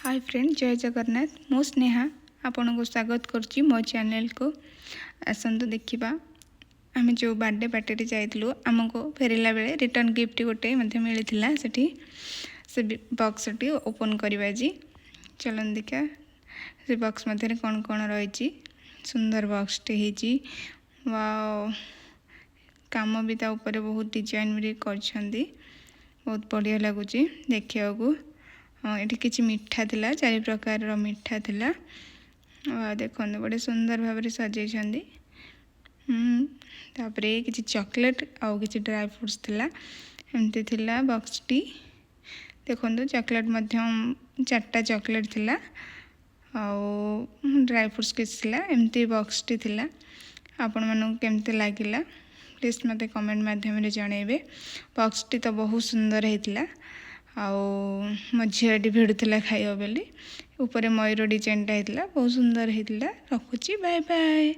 Hi friend, जय जगन्नाथ। मो स्नेहा आपन को स्वागत करुच्ची मो चैनल को। आसतु देखा आम जो बर्थडे पार्टी जाइलु आमको फेरला बेले रिटर्न गिफ्ट गोटे मिलता से बॉक्स टी ओपन करवा जी। चलन देखा से बॉक्स मध्य कौन कौन रही। सुंदर बॉक्स टी वाओ, काम भी ता ऊपर बहुत डिजाइन भी कर बहुत बढ़िया लगुच देखा को। ये किसी मिठा थिला, 4 प्रकार मिठा थिला। देखो बड़े सुंदर भाव सजाई। तापर किसी चॉकलेट आउ किसी ड्राई फ्रूट्स थिला एमती थिला बॉक्स टी। देखो चॉकलेट मध्यम 4टा चॉकलेट थिला आउ ड्राई फ्रूट्स किसी थिला एमती बॉक्स टी थिला। आपण मानू केमते लागिला प्लीज मते कमेंट माध्यम जनइबे। बॉक्स टी तो बहुत सुंदर होता। आउ मो झीटी भिड़ुला खाइब बोली ऊपर मयूर डिजाइनटा होता बहुत सुंदर होता। रखुची, बाय बाय।